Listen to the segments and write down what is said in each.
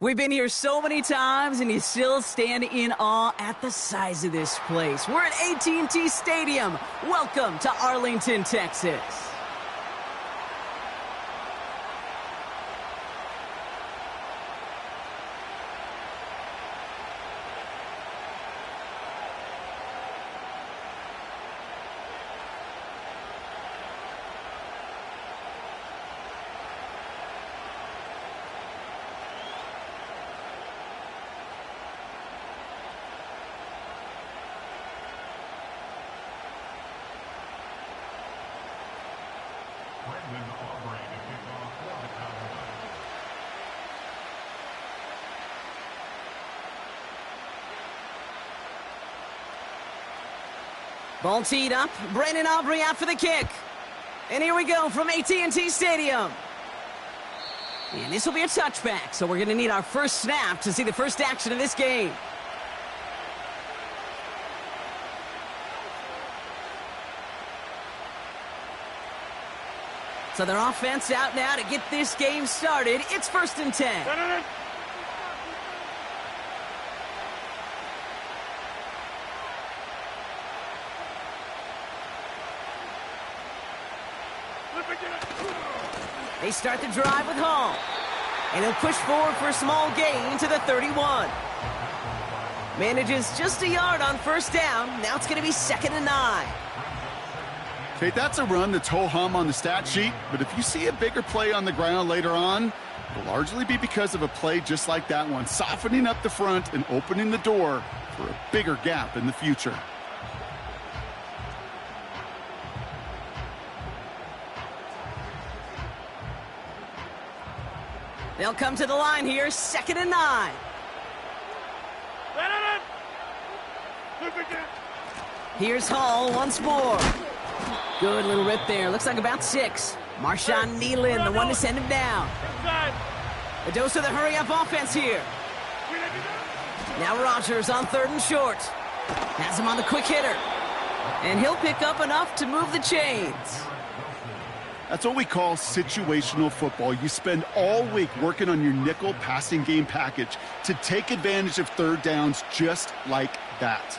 We've been here so many times, and you still stand in awe at the size of this place. We're at AT&T Stadium. Welcome to Arlington, Texas. Ball teed up. Brandon Aubrey out for the kick. And here we go from AT&T Stadium. And this will be a touchback, so we're going to need our first snap to see the first action of this game. So their offense out now to get this game started. It's 1st and 10. They start the drive with Hall. And he'll push forward for a small gain to the 31. Manages just a yard on first down. Now it's going to be 2nd and 9. Okay, that's a run that's ho-hum on the stat sheet, but if you see a bigger play on the ground later on, it'll largely be because of a play just like that one, softening up the front and opening the door for a bigger gap in the future. They'll come to the line here, 2nd and 9. Here's Hall once more. Good little rip there. Looks like about 6. Marshawn Nealon, the one to send him down. A dose of the hurry-up offense here. Now Rodgers on 3rd and short. Has him on the quick hitter. And he'll pick up enough to move the chains. That's what we call situational football. You spend all week working on your nickel passing game package to take advantage of third downs just like that.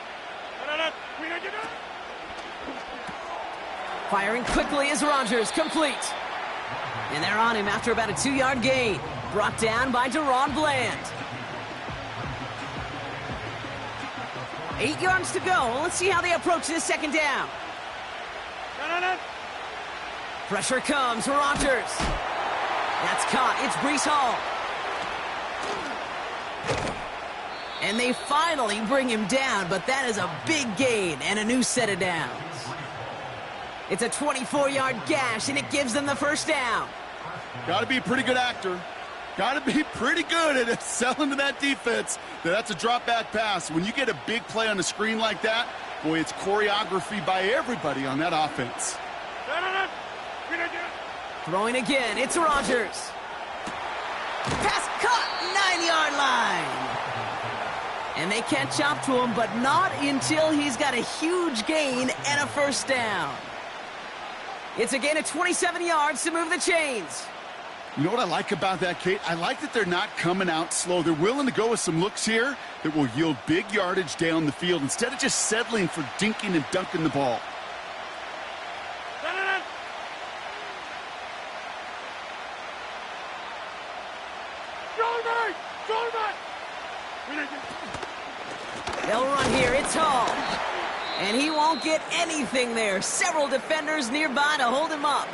Firing quickly is Rodgers, complete. And they're on him after about a 2-yard gain. Brought down by Deron Bland. 8 yards to go. Let's see how they approach this 2nd down. Pressure comes, Rodgers. That's caught. It's Breece Hall. And they finally bring him down, but that is a big gain and a new set of downs. It's a 24-yard gash, and it gives them the first down. Got to be a pretty good actor. Got to be pretty good at selling to that defense. That's a drop-back pass. When you get a big play on the screen like that, boy, it's choreography by everybody on that offense. Throwing again, it's Rodgers. Pass caught, 9-yard line. And they catch up to him, but not until he's got a huge gain and a first down. It's a gain of 27 yards to move the chains. You know what I like about that, Kate? I like that they're not coming out slow. They're willing to go with some looks here that will yield big yardage down the field instead of just settling for dinking and dunking the ball. They'll run here. It's Hall. And he won't get anything there. Several defenders nearby to hold him up.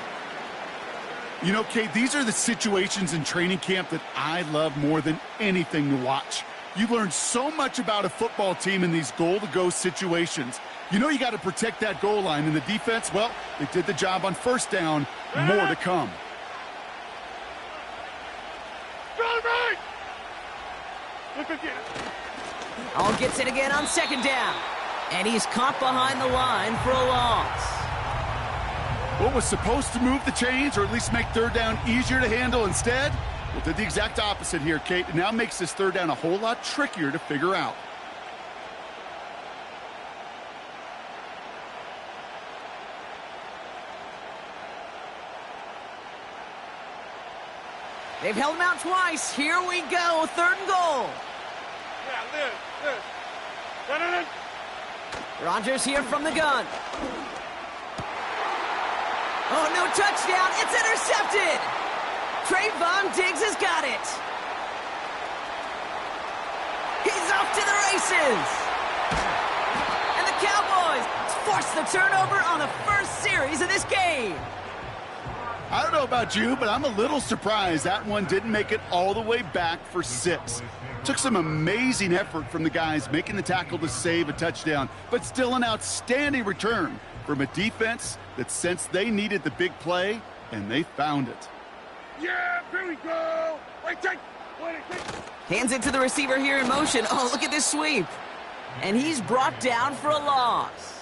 You know, Kate, these are the situations in training camp that I love more than anything to watch. You learn so much about a football team in these goal-to-go situations. You know you got to protect that goal line. And the defense, well, they did the job on first down. More to come. Hall gets it again on 2nd down. And he's caught behind the line for a loss. What was supposed to move the chains or at least make third down easier to handle instead? Well, did the exact opposite here, Kate. It now makes this third down a whole lot trickier to figure out. They've held him out twice. Here we go, 3rd and goal. Yeah, Liz. Rodgers here from the gun. Oh, no touchdown. It's intercepted. Trayvon Diggs has got it. He's off to the races. And the Cowboys force the turnover on the first series of this game. I don't know about you, but I'm a little surprised that one didn't make it all the way back for 6. Took some amazing effort from the guys making the tackle to save a touchdown, but still an outstanding return from a defense that sensed they needed the big play, and they found it. Yeah, here we go. Wait. Hands it to the receiver here in motion. Oh, look at this sweep. And he's brought down for a loss.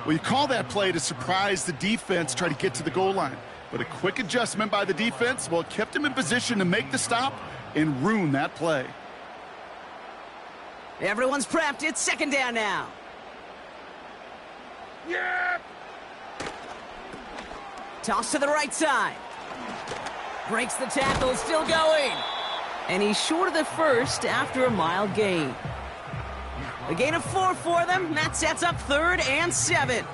Well, you call that play to surprise the defense, try to get to the goal line. But a quick adjustment by the defense, well, it kept him in position to make the stop and ruin that play. Everyone's prepped. It's 2nd down now. Yeah. Toss to the right side. Breaks the tackle, still going. And he's short of the first after a mild gain. A gain of 4 for them. That sets up 3rd and 7.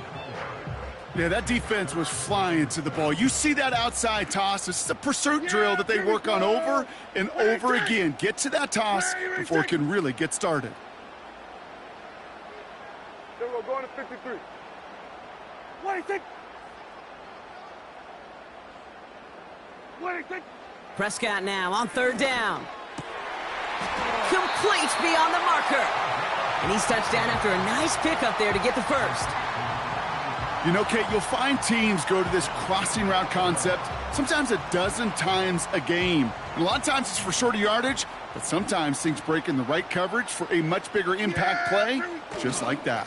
Yeah, that defense was flying to the ball. You see that outside toss. This is a pursuit drill that they work on over and over again. Get to that toss before it can really get started. Then we're going to 53. What do you think? Prescott now on 3rd down. Complete beyond the marker. And he's touched down after a nice pickup there to get the first. You know, Kate, you'll find teams go to this crossing route concept sometimes a dozen times a game. And a lot of times it's for shorter yardage, but sometimes things break in the right coverage for a much bigger impact play, just like that.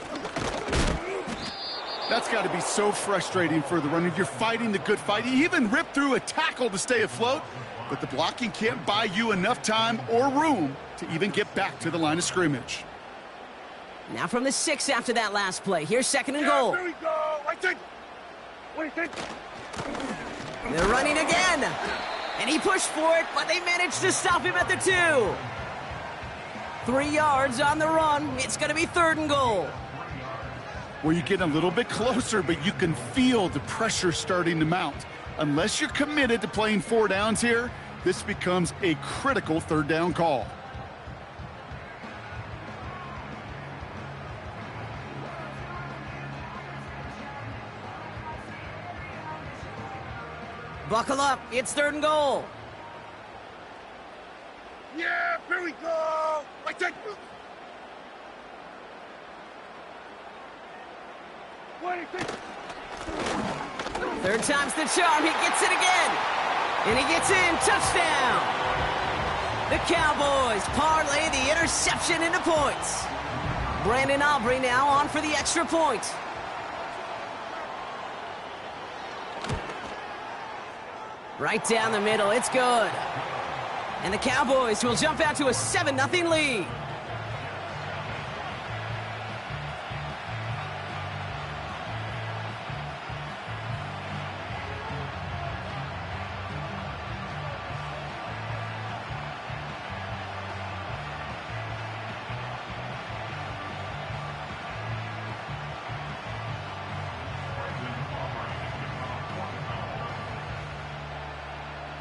That's got to be so frustrating for the runner. You're fighting the good fight. You even rip through a tackle to stay afloat, but the blocking can't buy you enough time or room to even get back to the line of scrimmage. Now from the 6 after that last play. Here's 2nd and goal. Here we go. What do you think? They're running again. And he pushed for it, but they managed to stop him at the 2. 3 yards on the run. It's going to be 3rd and goal. Where you get a little bit closer, but you can feel the pressure starting to mount. Unless you're committed to playing 4 downs here, this becomes a critical 3rd down call. Buckle up. It's 3rd and goal. Yeah, here we go. What do you think? 3rd time's the charm. He gets it again. And he gets in. Touchdown. The Cowboys parlay the interception into points. Brandon Aubrey now on for the extra point. Right down the middle. It's good. And the Cowboys will jump out to a 7-0 lead.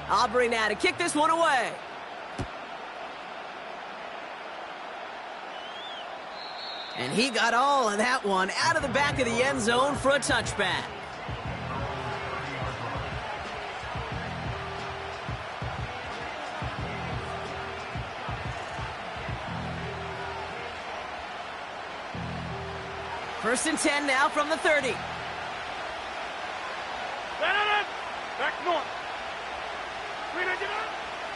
Aubrey now to kick this one away. And he got all of that one out of the back of the end zone for a touchback. First and 10 now from the 30. Back north.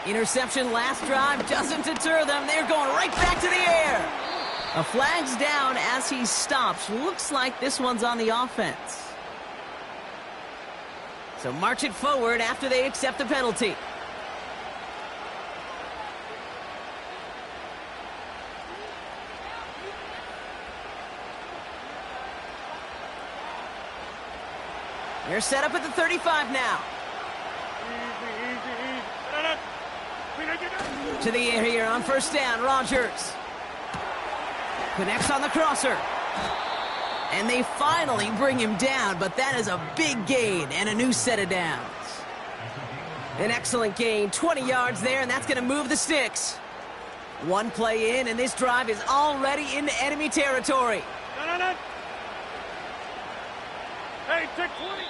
Interception last drive doesn't deter them. They're going right back to the air. A flag's down as he stops. Looks like this one's on the offense. So march it forward after they accept the penalty. They're set up at the 35 now. Easy. To the air here on first down, Rodgers. Connects on the crosser. And they finally bring him down, but that is a big gain and a new set of downs. An excellent gain, 20 yards there, and that's going to move the sticks. One play in, and this drive is already into enemy territory. No. Hey, take 20.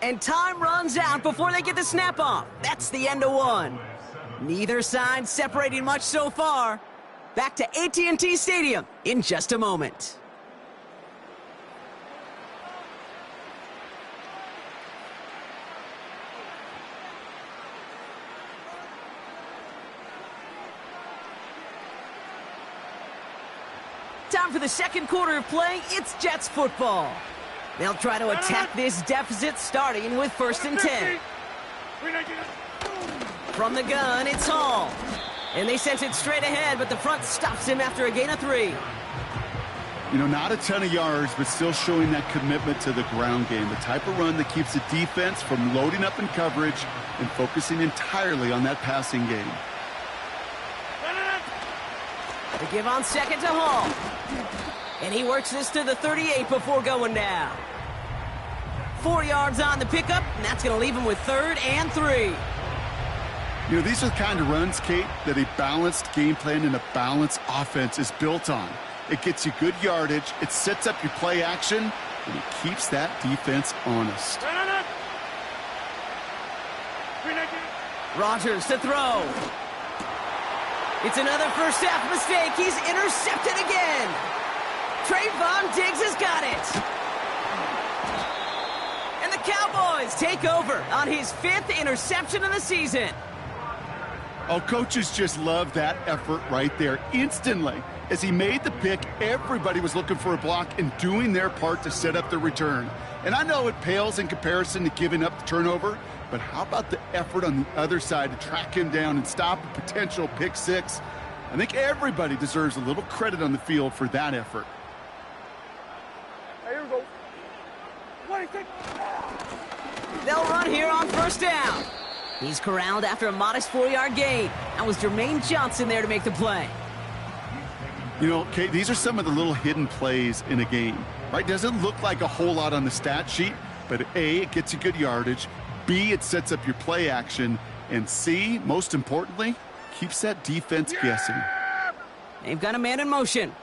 And time runs out before they get the snap off. That's the end of one. Neither side separating much so far. Back to AT&T Stadium in just a moment. Time for the second quarter of play. It's Jets football. They'll try to attack this deficit starting with 1st and 10. From the gun, it's Hall. And they sent it straight ahead, but the front stops him after a gain of 3. You know, not a ton of yards, but still showing that commitment to the ground game. The type of run that keeps the defense from loading up in coverage and focusing entirely on that passing game. They give on second to Hall. And he works this to the 38 before going down. 4 yards on the pickup, and that's going to leave him with 3rd and 3. You know, these are the kind of runs, Kate, that a balanced game plan and a balanced offense is built on. It gets you good yardage, it sets up your play action, and it keeps that defense honest. Rodgers to throw. It's another first half mistake. He's intercepted again. Trayvon Diggs has got it. And the Cowboys take over on his 5th interception of the season. Oh, coaches just love that effort right there. Instantly, as he made the pick, everybody was looking for a block and doing their part to set up the return. And I know it pales in comparison to giving up the turnover, but how about the effort on the other side to track him down and stop a potential pick 6? I think everybody deserves a little credit on the field for that effort. Hey, here we go. 26. They'll run here on first down. He's corralled after a modest 4-yard gain. That was Jermaine Johnson there to make the play. You know, Kate, these are some of the little hidden plays in a game, right? Doesn't look like a whole lot on the stat sheet, but A, it gets you good yardage. B, it sets up your play action. And C, most importantly, keeps that defense guessing. They've got a man in motion.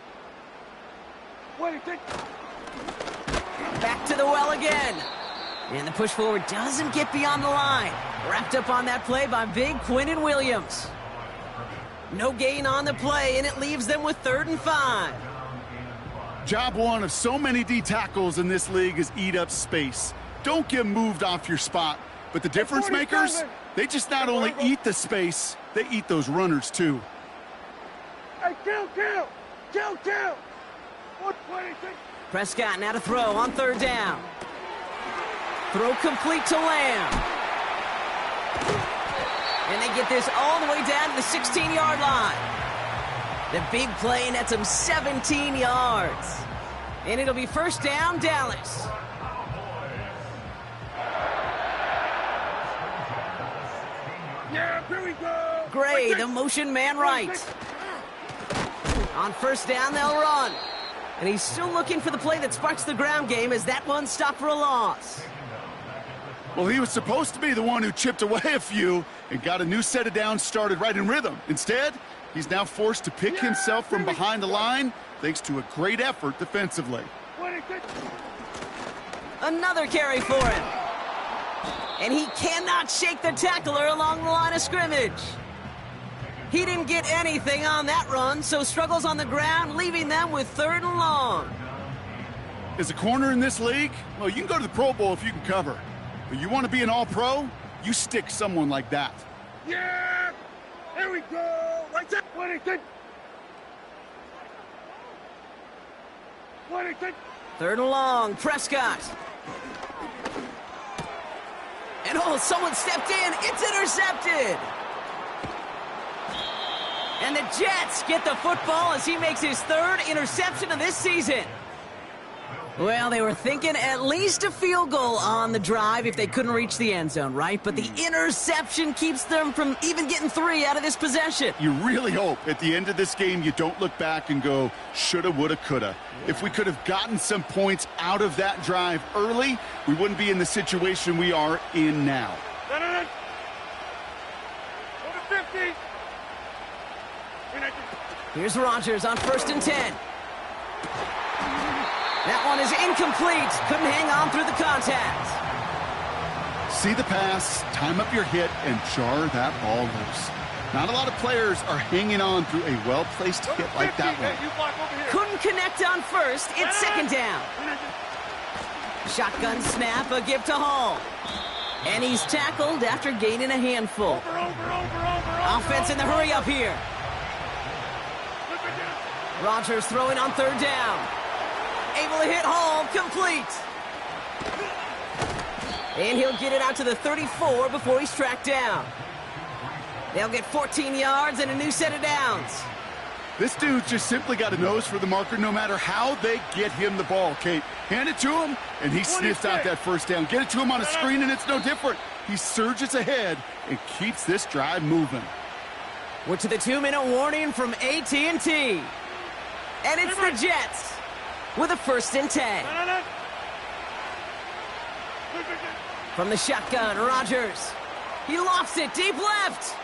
26. Back to the well again. And the push forward doesn't get beyond the line. Wrapped up on that play by big Quinnen Williams. No gain on the play, and it leaves them with 3rd and 5. Job one of so many D tackles in this league is eat up space. Don't get moved off your spot. But the difference makers, they just not only eat the space, they eat those runners too. Hey, kill. 126. Prescott now to throw on 3rd down. Throw complete to Lamb. And they get this all the way down to the 16-yard line. The big play nets him 17 yards. And it'll be first down, Dallas. Yeah, here we go. Gray, the motion man right. On first down, they'll run. And he's still looking for the play that sparks the ground game as that one stopped for a loss. Well, he was supposed to be the one who chipped away a few and got a new set of downs started right in rhythm. Instead, he's now forced to pick himself from behind the line thanks to a great effort defensively. 26. Another carry for him. And he cannot shake the tackler along the line of scrimmage. He didn't get anything on that run, so struggles on the ground, leaving them with 3rd and long. As a corner in this league, well, you can go to the Pro Bowl if you can cover. But you want to be an all-pro, you stick someone like that. Yeah! Here we go! Right there! 26! 26! 3rd and long, Prescott. And oh, someone stepped in. It's intercepted. And the Jets get the football as he makes his 3rd interception of this season. Well, they were thinking at least a field goal on the drive if they couldn't reach the end zone, right? But the interception keeps them from even getting 3 out of this possession. You really hope at the end of this game you don't look back and go, shoulda, woulda, coulda. If we could have gotten some points out of that drive early, we wouldn't be in the situation we are in now. Here's Rodgers on 1st and 10. That one is incomplete. Couldn't hang on through the contact. See the pass, time up your hit, and jar that ball loose. Not a lot of players are hanging on through a well-placed hit like that one. Couldn't connect on 1st. It's 2nd down. Shotgun snap, a give to Hall. And he's tackled after gaining a handful. Offense in the hurry up here. Rodgers throwing on 3rd down. Able to hit Hall, complete. And he'll get it out to the 34 before he's tracked down. They'll get 14 yards and a new set of downs. This dude's just simply got a nose for the marker no matter how they get him the ball, Kate. Hand it to him, and he sniffs out that 1st down. Get it to him on a screen, and it's no different. He surges ahead and keeps this drive moving. We're to the 2-minute warning from AT&T. And it's the Jets with a 1st and 10. From the shotgun, Rodgers. He lofts it deep left.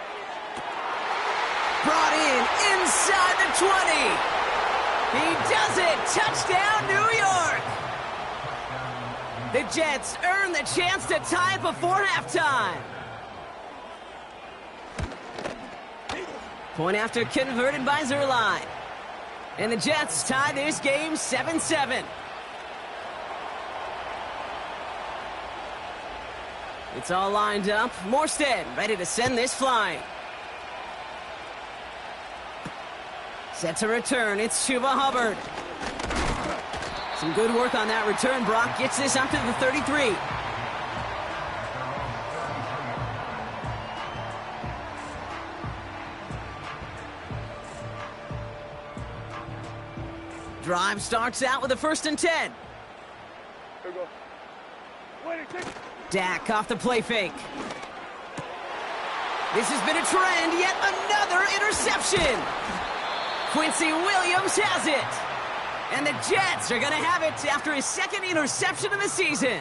Brought in inside the 20. He does it. Touchdown, New York. The Jets earn the chance to tie it before halftime. Point after converted by Zerline. And the Jets tie this game 7-7. It's all lined up. Morstead ready to send this flying. Set to return. It's Chuba Hubbard. Some good work on that return. Brock gets this up to the 33. Drive starts out with a 1st and 10. Here we go. Dak off the play fake. This has been a trend, yet another interception. Quincy Williams has it. And the Jets are going to have it after his 2nd interception of the season.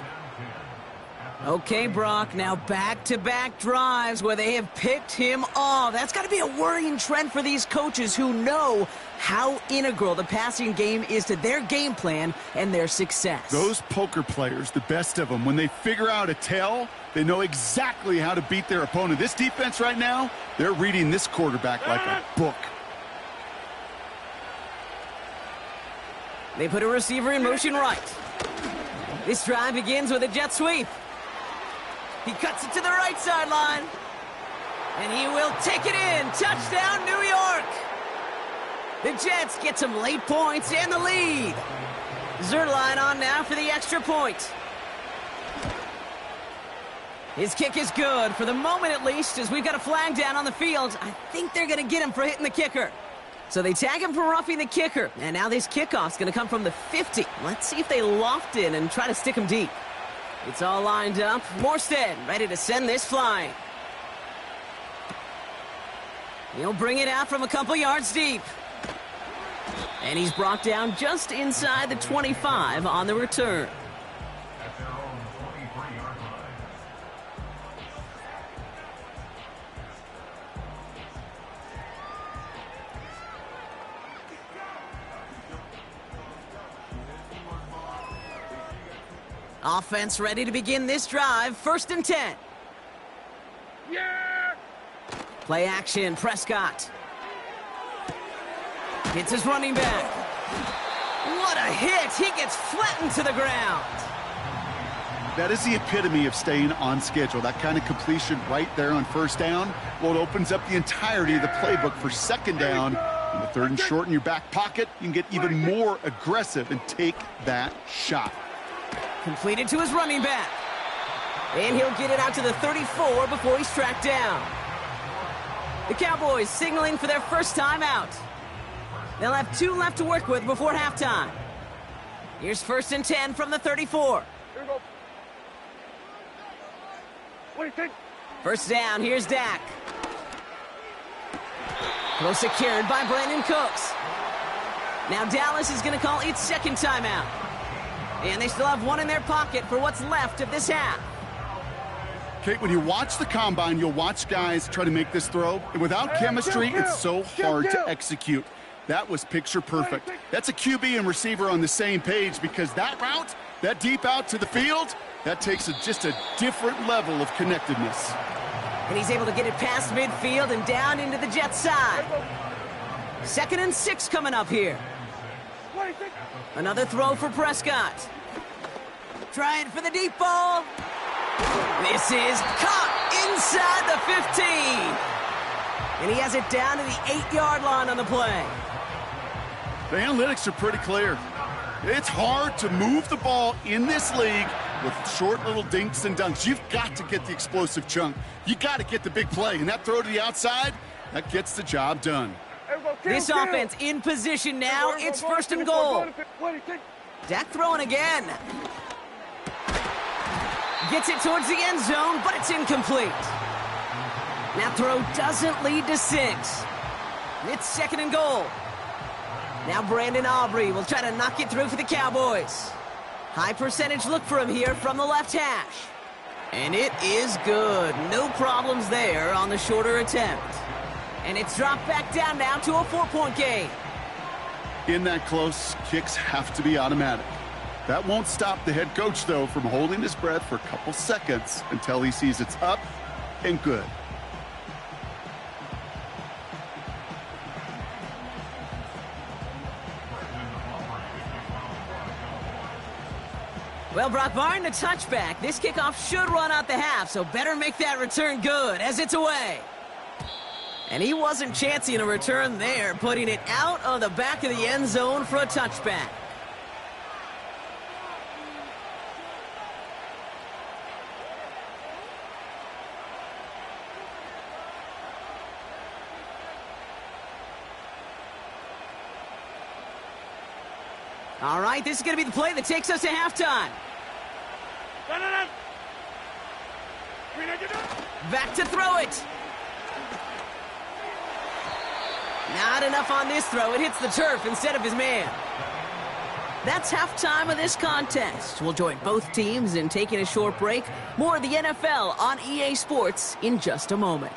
Okay, Brock, now back-to-back drives where they have picked him off. That's got to be a worrying trend for these coaches who know how integral the passing game is to their game plan and their success. Those poker players, the best of them, when they figure out a tell, they know exactly how to beat their opponent. This defense right now, they're reading this quarterback like a book. They put a receiver in motion right. This drive begins with a jet sweep. He cuts it to the right sideline. And he will take it in. Touchdown, New York. The Jets get some late points and the lead. Zerline on now for the extra point. His kick is good, for the moment at least, as we've got a flag down on the field. I think they're going to get him for hitting the kicker. So they tag him for roughing the kicker. And now this kickoff's going to come from the 50. Let's see if they loft in and try to stick him deep. It's all lined up. Morstead ready to send this flying. He'll bring it out from a couple yards deep. And he's brought down just inside the 25 on the return. Offense ready to begin this drive. 1st and 10. Yeah! Play action, Prescott. Hits his running back. What a hit! He gets flattened to the ground. That is the epitome of staying on schedule. That kind of completion right there on 1st down. Well, it opens up the entirety of the playbook for 2nd down. On the 3rd and short in your back pocket, you can get even more aggressive and take that shot. Completed to his running back. And he'll get it out to the 34 before he's tracked down. The Cowboys signaling for their first time out. They'll have 2 left to work with before halftime. Here's 1st and 10 from the 34. Here we go. What do you think? First down, here's Dak. Throw secured by Brandon Cooks. Now Dallas is going to call its 2nd timeout. And they still have one in their pocket for what's left of this half. Kate, when you watch the combine, you'll watch guys try to make this throw. And without chemistry, it's so hard to execute. That was picture perfect. That's a QB and receiver on the same page because that route, that deep out to the field, that takes just a different level of connectedness. And he's able to get it past midfield and down into the Jets side. 2nd and 6 coming up here. Another throw for Prescott. Trying for the deep ball. This is caught inside the 15. And he has it down to the 8-yard line on the play. The analytics are pretty clear. It's hard to move the ball in this league with short little dinks and dunks. You've got to get the explosive chunk. You got to get the big play. And that throw to the outside, that gets the job done. This offense in position now. It's 1st and goal. Dak throwing again. Gets it towards the end zone, but it's incomplete. Now throw doesn't lead to 6. It's 2nd and goal. Now Brandon Aubrey will try to knock it through for the Cowboys. High percentage look for him here from the left hash. And it is good. No problems there on the shorter attempt. And it's dropped back down now to a 4-point game. In that close, kicks have to be automatic. That won't stop the head coach, though, from holding his breath for a couple seconds until he sees it's up and good. Well, Brock, barring the touchback, this kickoff should run out the half, so better make that return good as it's away. And he wasn't chancing a return there, putting it out on the back of the end zone for a touchback. All right, this is going to be the play that takes us to halftime. Back to throw it. Not enough on this throw. It hits the turf instead of his man. That's halftime of this contest. We'll join both teams in taking a short break. More of the NFL on EA Sports in just a moment.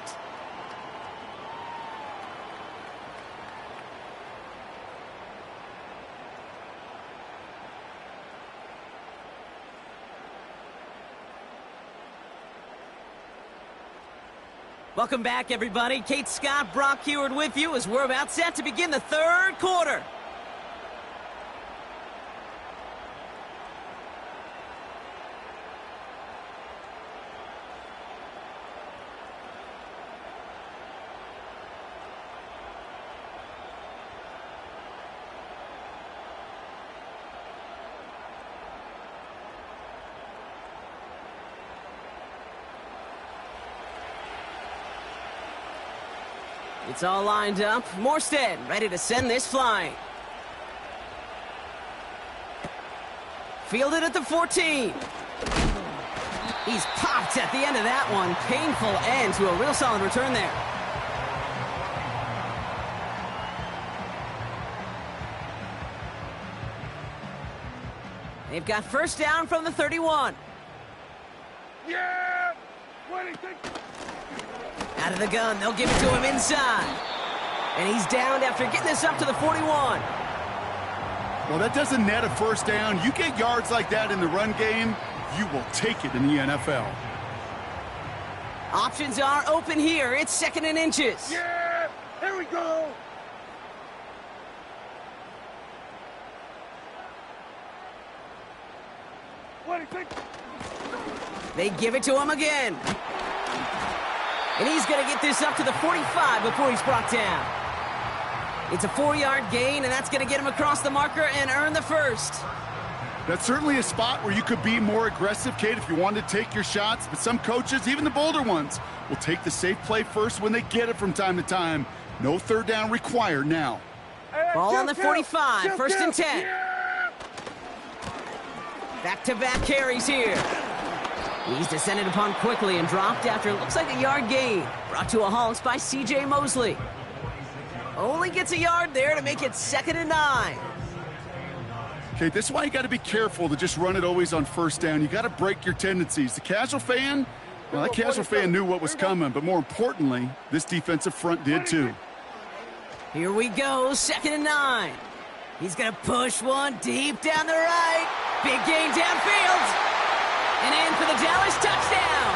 Welcome back, everybody. Kate Scott, Brock Heward with you as we're about set to begin the 3rd quarter. It's all lined up. Morstead ready to send this flying. Fielded at the 14. He's popped at the end of that one. Painful end to a real solid return there. They've got 1st down from the 31. Yeah! What do you think? Out of the gun, they'll give it to him inside. And he's downed after getting this up to the 41. Well, that doesn't net a 1st down. You get yards like that in the run game, you will take it in the NFL. Options are open here. It's 2nd and inches. Yeah! Here we go! What do you think? They give it to him again. And he's going to get this up to the 45 before he's brought down. It's a 4-yard gain, and that's going to get him across the marker and earn the 1st. That's certainly a spot where you could be more aggressive, Kate, if you wanted to take your shots. But some coaches, even the bolder ones, will take the safe play first when they get it from time to time. No 3rd down required now. Ball on the 45, 1st and 10. Yeah! Back-to-back carries here. He's descended upon quickly and dropped after it looks like a yard gain. Brought to a halt by C.J. Mosley. Only gets a yard there to make it 2nd and 9. Okay, this is why you got to be careful to just run it always on first down. You got to break your tendencies. The casual fan, well, that casual fan knew what was coming, but more importantly, this defensive front did too. Here we go, 2nd and 9. He's going to push one deep down the right. Big gain downfield. And in for the Dallas touchdown.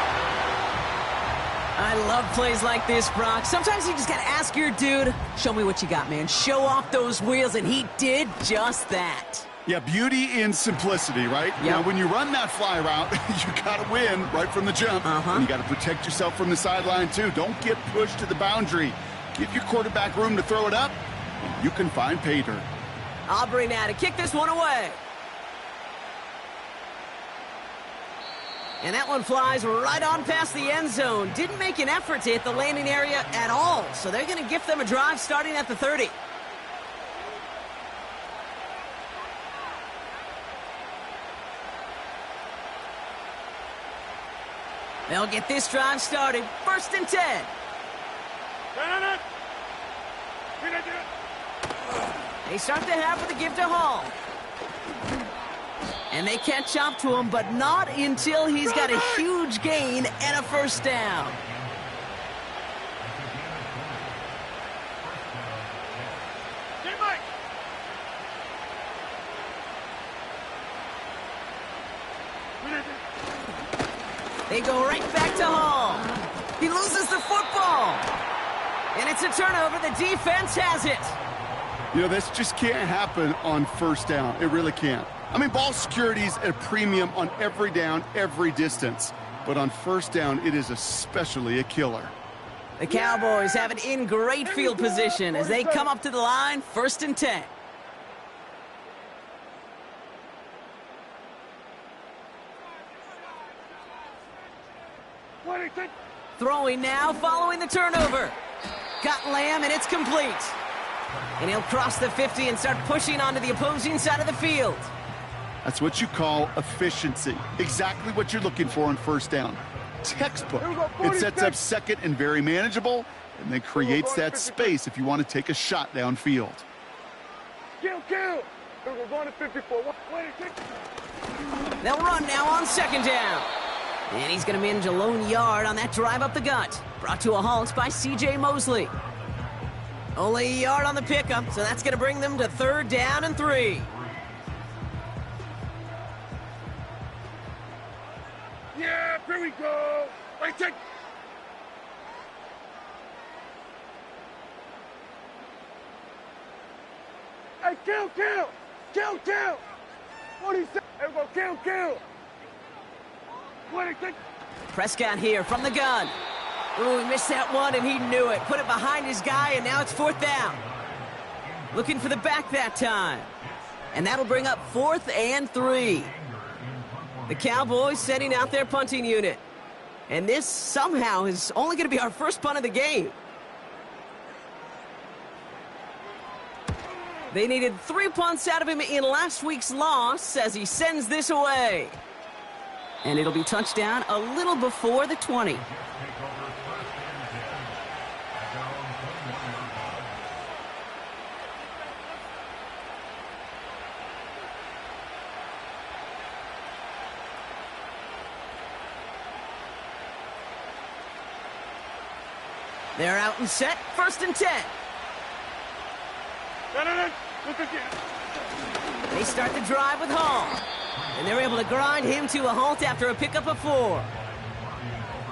I love plays like this, Brock. Sometimes you just got to ask your dude, show me what you got, man. Show off those wheels, and he did just that. Yeah, beauty in simplicity, right? Yep. Now, when you run that fly route, you got to win right from the jump. And you got to protect yourself from the sideline, too. Don't get pushed to the boundary. Give your quarterback room to throw it up, and you can find pay dirt. Aubrey now to kick this one away. And that one flies right on past the end zone. Didn't make an effort to hit the landing area at all. So they're going to gift them a drive starting at the 30. They'll get this drive started. 1st and 10. They start the half with a give to Hall. And they catch up to him, but not until he's got a huge gain and a 1st down. They go right back to Hall. He loses the football. And it's a turnover. The defense has it. You know, this just can't happen on 1st down. It really can't. I mean, ball security is at a premium on every down, every distance. But on 1st down, it is especially a killer. The Cowboys have it in great field position as they come up to the line, 1st and 10. Throwing now, following the turnover. Got Lamb, and it's complete. And he'll cross the 50 and start pushing onto the opposing side of the field. That's what you call efficiency. Exactly what you're looking for on 1st down. Textbook. It sets up 2nd and very manageable, and then creates that space if you want to take a shot downfield. Kill. We're going to 54. They'll run now on 2nd down. And he's going to manage a lone yard on that drive up the gut. Brought to a halt by C.J. Mosley. Only a yard on the pickup, so that's going to bring them to 3rd down and 3. Yeah, here we go. Wait, take. Hey, kill. 47. Hey, we're going to kill. 26. Prescott here from the gun. Ooh, he missed that one, and he knew it. Put it behind his guy, and now it's 4th down. Looking for the back that time. And that'll bring up 4th and 3. The Cowboys setting out their punting unit. And this somehow is only going to be our first punt of the game. They needed 3 punts out of him in last week's loss as he sends this away. And it'll be touchdown a little before the 20. They're out and set, 1st and 10. They start the drive with Hall. And they're able to grind him to a halt after a pickup of 4.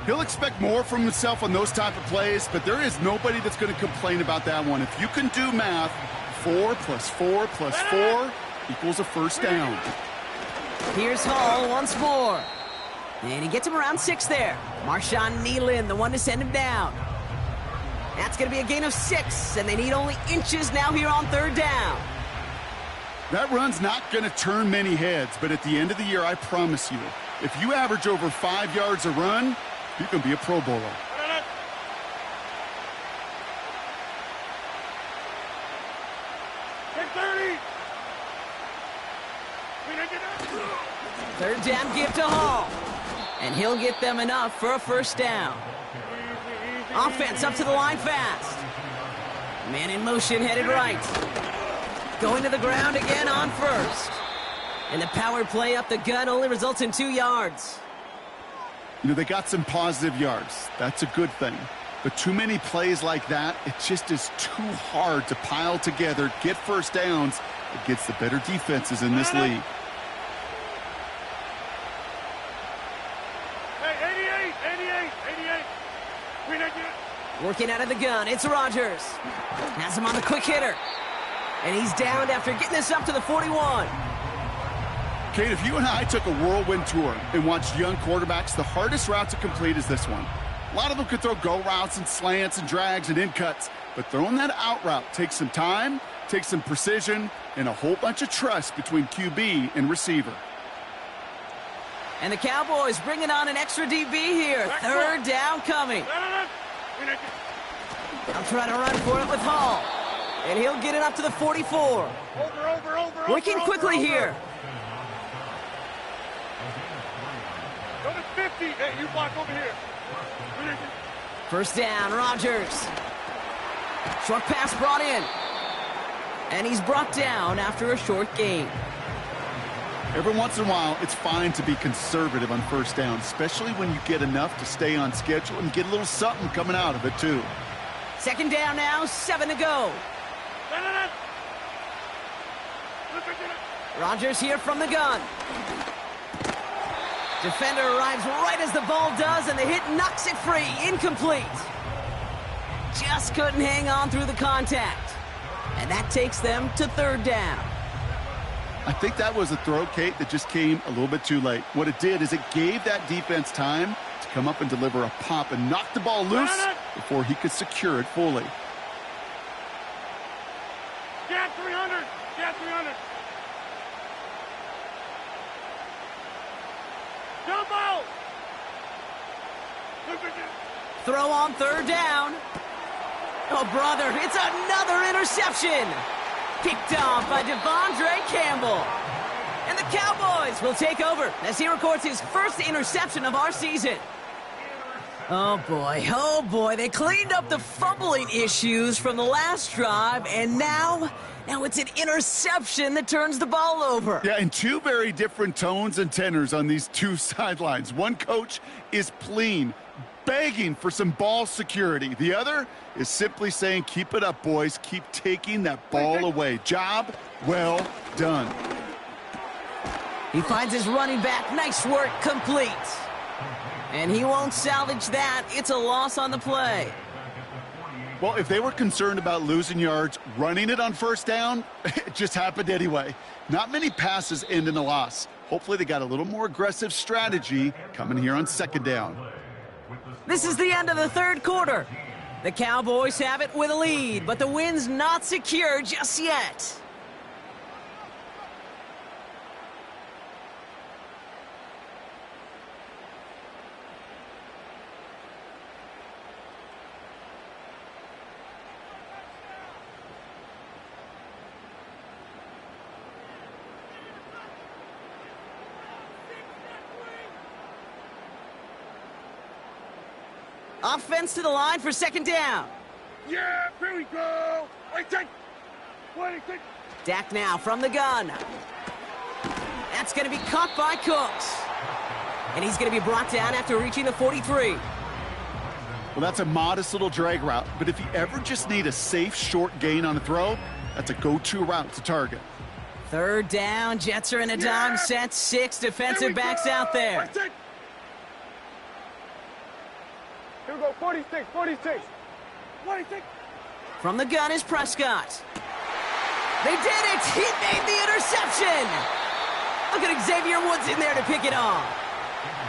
He'll expect more from himself on those type of plays, but there is nobody that's going to complain about that one. If you can do math, 4 plus 4 plus 4 equals a 1st down. Here's Hall once more. And he gets him around 6 there. Marshawn Nealon, the one to send him down. That's going to be a gain of 6, and they need only inches now here on 3rd down. That run's not going to turn many heads, but at the end of the year, I promise you, if you average over 5 yards a run, you can be a Pro Bowler. Third down give to Hall. And he'll get them enough for a first down. Offense up to the line fast. Man in motion, headed right. Going to the ground again on first. And the power play up the gut only results in 2 yards. You know, they got some positive yards. That's a good thing. But too many plays like that, it just is too hard to pile together, get first downs against the better defenses in this league. Hey, 88. Working out of the gun, it's Rodgers. Has him on the quick hitter. And he's downed after getting this up to the 41. Kate, if you and I took a whirlwind tour and watched young quarterbacks, the hardest route to complete is this one. A lot of them could throw go routes and slants and drags and in cuts, but throwing that out route takes some time, takes some precision, and a whole bunch of trust between QB and receiver. And the Cowboys bringing on an extra DB here. Third down coming. I'll try to run for it with Hall. And he'll get it up to the 44. Working quickly here. Go to 50. Hey, you block over here. First down, Rodgers. Short pass brought in. And he's brought down after a short gain. Every once in a while, it's fine to be conservative on first down, especially when you get enough to stay on schedule and get a little something coming out of it, too. Second down now, 7 to go. Rodgers here from the gun. Defender arrives right as the ball does, and the hit knocks it free. Incomplete. Just couldn't hang on through the contact. And that takes them to third down. I think that was a throw, Kate, that just came a little bit too late. What it did is it gave that defense time to come up and deliver a pop and knock the ball loose before he could secure it fully. Get 300. Get 300. Jump out. Throw on third down. Oh, brother, it's another interception. Picked off by Devondre Campbell. And the Cowboys will take over as he records his first interception of our season. Oh boy, they cleaned up the fumbling issues from the last drive, and now it's an interception that turns the ball over. Yeah, and two very different tones and tenors on these two sidelines. One coach is pleading, begging for some ball security. The other is simply saying, keep it up, boys. Keep taking that ball away. Job well done. He finds his running back. Nice work, complete. And he won't salvage that. It's a loss on the play. Well, if they were concerned about losing yards, running it on first down, it just happened anyway. Not many passes end in a loss. Hopefully they got a little more aggressive strategy coming here on second down. This is the end of the third quarter. The Cowboys have it with a lead, but the win's not secure just yet. Offense to the line for second down. Yeah, here we go. Wait, take. Dak now from the gun. That's going to be caught by Cooks. And he's going to be brought down after reaching the 43. Well, that's a modest little drag route, but if you ever just need a safe short gain on a throw, that's a go-to route to target. Third down, Jets are in a dime set. 6 defensive backs out there. Here we go, 46. From the gun is Prescott. They did it! He made the interception! Look at Xavier Woods in there to pick it off.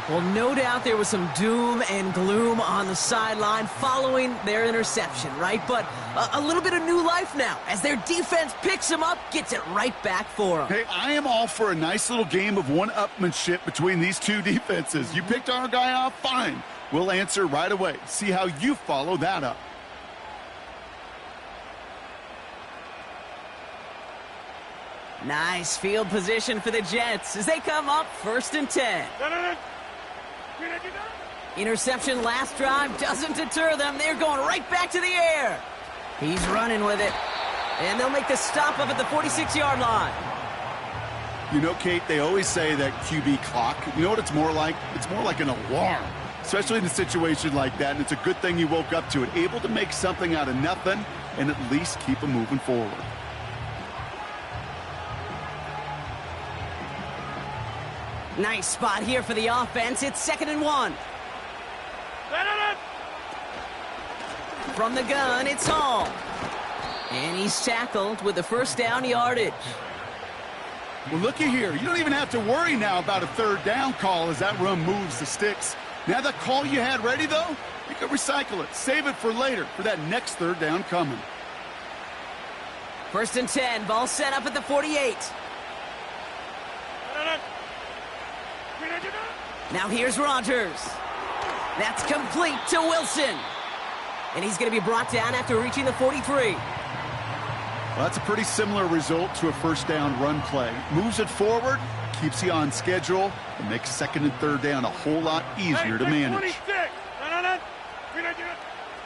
Well, no doubt there was some doom and gloom on the sideline following their interception, right? But a little bit of new life now as their defense picks them up, gets it right back for them. Hey, I am all for a nice little game of one-upmanship between these two defenses. You picked our guy off, fine. We'll answer right away. See how you follow that up. Nice field position for the Jets as they come up 1st and 10. Interception last drive doesn't deter them. They're going right back to the air. He's running with it. And they'll make the stop up at the 46-yard line. You know, Kate, they always say that QB clock, you know what it's more like? It's more like an alarm, especially in a situation like that. And it's a good thing you woke up to it, able to make something out of nothing and at least keep them moving forward. Nice spot here for the offense. It's 2nd and 1. From the gun, it's Hall. And he's tackled with the 1st down yardage. Well, looky here. You don't even have to worry now about a 3rd down call as that run moves the sticks. Now that call you had ready, though, you can recycle it. Save it for later for that next 3rd down coming. 1st and 10. Ball set up at the 48. Now here's Rodgers. That's complete to Wilson. And he's going to be brought down after reaching the 43. Well, that's a pretty similar result to a 1st down run play. Moves it forward, keeps you on schedule, and makes 2nd and 3rd down a whole lot easier to manage.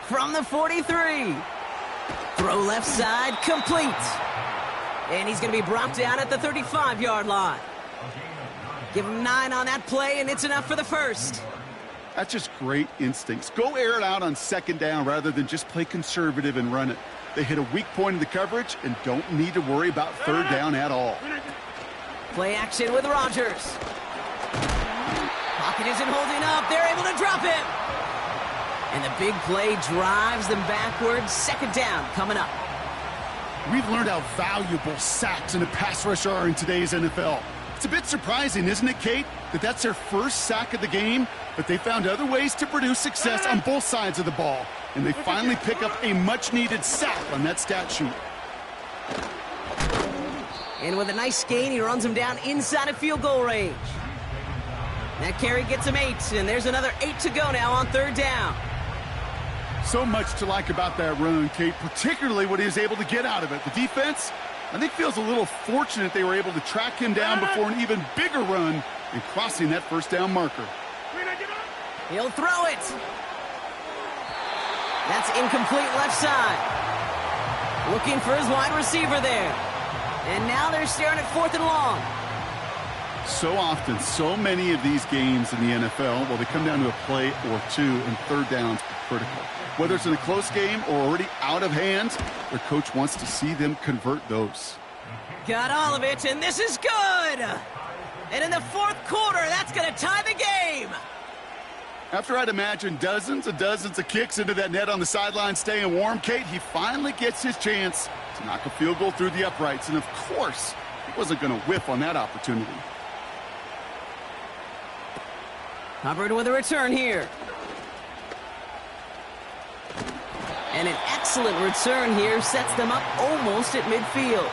From the 43. Throw left side, complete. And he's going to be brought down at the 35-yard line. Give him 9 on that play, and it's enough for the 1st. That's just great instincts. Go air it out on 2nd down rather than just play conservative and run it. They hit a weak point in the coverage and don't need to worry about 3rd down at all. Play action with Rodgers. Pocket isn't holding up. They're able to drop him. And the big play drives them backwards. 2nd down coming up. We've learned how valuable sacks in a pass rush are in today's NFL. It's a bit surprising, isn't it, Kate, that that's their 1st sack of the game, but they found other ways to produce success on both sides of the ball, and they finally pick up a much-needed sack on that stat sheet. And with a nice gain, he runs him down inside of field goal range. That carry gets him 8, and there's another 8 to go now on 3rd down. So much to like about that run, Kate, particularly what he was able to get out of it. The defense, I think, feels a little fortunate they were able to track him down before an even bigger run and crossing that 1st down marker. He'll throw it. That's incomplete left side. Looking for his wide receiver there. And now they're staring at 4th and long. So often, so many of these games in the NFL, well, they come down to a play or two, and 3rd downs are critical. Whether it's in a close game or already out of hand, their coach wants to see them convert those. Got all of it, and this is good. And in the 4th quarter, that's going to tie the game. After I'd imagine dozens of kicks into that net on the sideline staying warm, Kate, he finally gets his chance to knock a field goal through the uprights. And, of course, he wasn't going to whiff on that opportunity. Hubbard with a return here. And an excellent return here sets them up almost at midfield.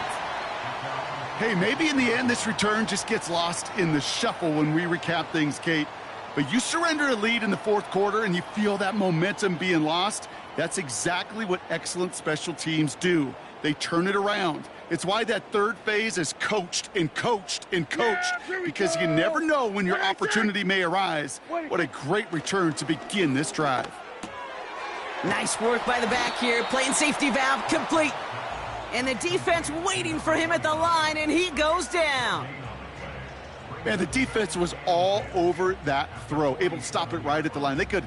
Hey, maybe in the end this return just gets lost in the shuffle when we recap things, Kate. But you surrender a lead in the 4th quarter and you feel that momentum being lost. That's exactly what excellent special teams do. They turn it around. It's why that 3rd phase is coached and coached and coached, because you never know when your opportunity may arise. What a great return to begin this drive. Nice work by the back here, playing safety valve complete. And the defense waiting for him at the line, and he goes down. Man, the defense was all over that throw, able to stop it right at the line. They could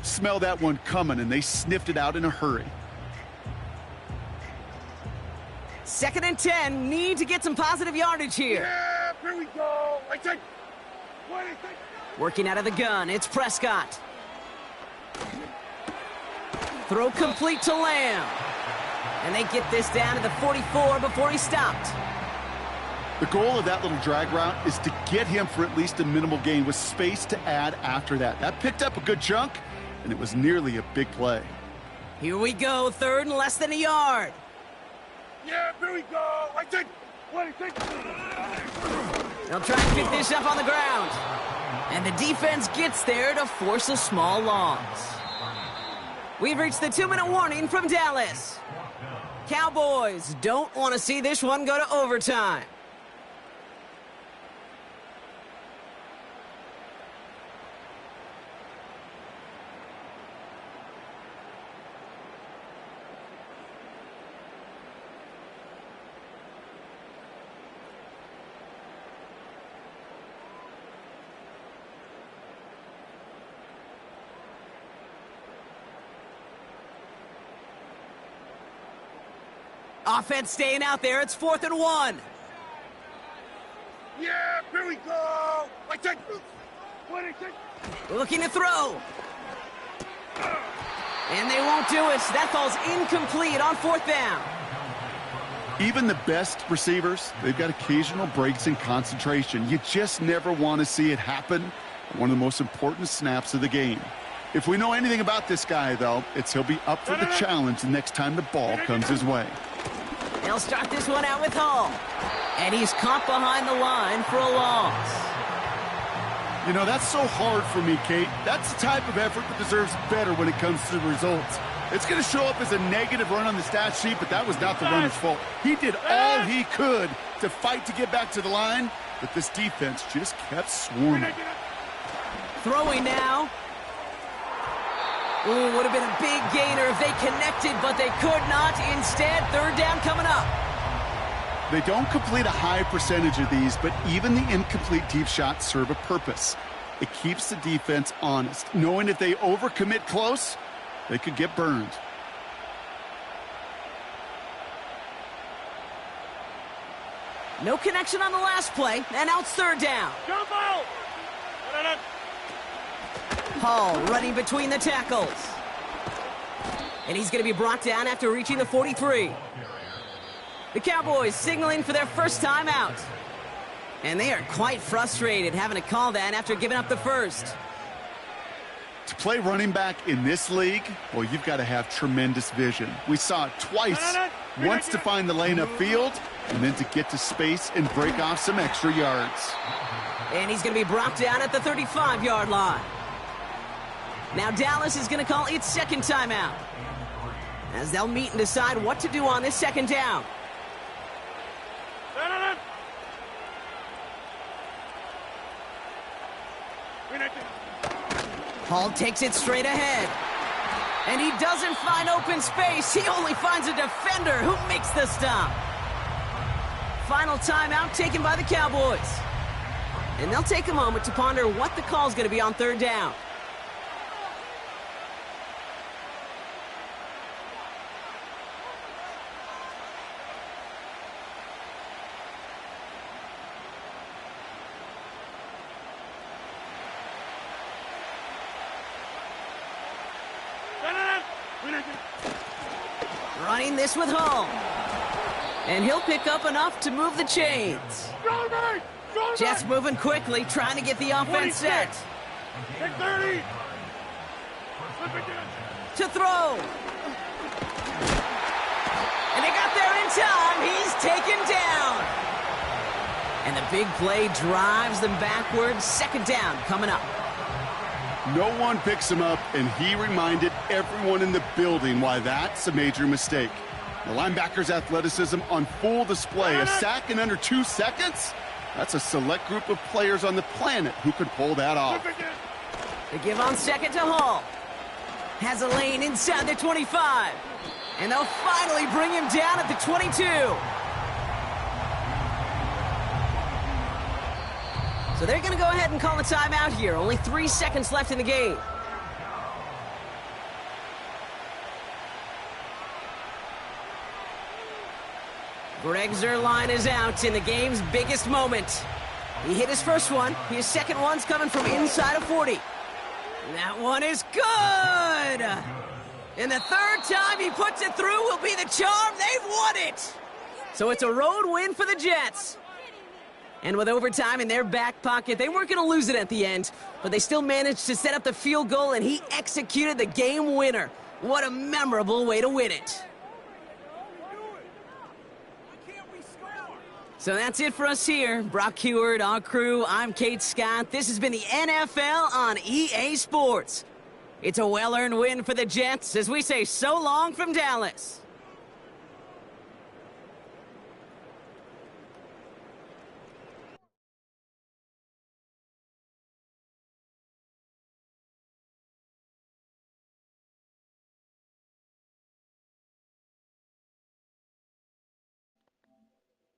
smell that one coming, and they sniffed it out in a hurry. 2nd and 10, need to get some positive yardage here. Yeah, here we go. Working out of the gun, it's Prescott. Throw complete to Lamb. And they get this down to the 44 before he stopped. The goal of that little drag route is to get him for at least a minimal gain with space to add after that. That picked up a good chunk, and it was nearly a big play. Here we go, 3rd and less than a yard. Yeah, here we go. They'll try and pick this up on the ground. And the defense gets there to force a small loss. We've reached the 2-minute warning from Dallas. Cowboys don't want to see this one go to overtime. Offense staying out there. It's 4th and 1. Yeah, here we go. I take. Looking to throw. And they won't do it. That falls incomplete on 4th down. Even the best receivers, they've got occasional breaks in concentration. You just never want to see it happen on one of the most important snaps of the game. If we know anything about this guy, though, it's he'll be up for the challenge the next time the ball comes his way. They'll start this one out with Hall. And he's caught behind the line for a loss. You know, that's so hard for me, Kate. That's the type of effort that deserves better when it comes to the results. It's going to show up as a negative run on the stat sheet, but that was not the runner's fault. He did all he could to fight to get back to the line, but this defense just kept swarming. Throwing now. Ooh, would have been a big gainer if they connected, but they could not. Instead, 3rd down coming up. They don't complete a high percentage of these, but even the incomplete deep shots serve a purpose. It keeps the defense honest, knowing if they overcommit close, they could get burned. No connection on the last play, and now it's 3rd down. Jump out. Hall running between the tackles. And he's going to be brought down after reaching the 43. The Cowboys signaling for their first time out. And they are quite frustrated having to call that after giving up the first. To play running back in this league, well, you've got to have tremendous vision. We saw it twice. Once to find the lane upfield, and then to get to space and break off some extra yards. And he's going to be brought down at the 35-yard line. Now Dallas is going to call its second timeout, as they'll meet and decide what to do on this 2nd down. Hall takes it straight ahead. And he doesn't find open space. He only finds a defender who makes the stop. Final timeout taken by the Cowboys. And they'll take a moment to ponder what the call is going to be on 3rd down. Running this with Hall. And he'll pick up enough to move the chains. Jets moving quickly, trying to get the offense set. 30. To throw. And they got there in time. He's taken down. And the big play drives them backwards. 2nd down coming up. No one picks him up, and he reminded everyone in the building why that's a major mistake. The linebacker's athleticism on full display. A sack in under 2 seconds? That's a select group of players on the planet who could pull that off. They give on 2nd to Hall. Has a lane inside the 25. And they'll finally bring him down at the 22. So they're going to go ahead and call a timeout here. Only 3 seconds left in the game. Greg Zuerlein is out in the game's biggest moment. He hit his first one. His second one's coming from inside of 40. That one is good! And the 3rd time he puts it through will be the charm. They've won it! So it's a road win for the Jets. And with overtime in their back pocket, they weren't going to lose it at the end, but they still managed to set up the field goal, and he executed the game winner. What a memorable way to win it. So that's it for us here. Brock Heward, our crew, I'm Kate Scott. This has been the NFL on EA Sports. It's a well-earned win for the Jets as we say so long from Dallas.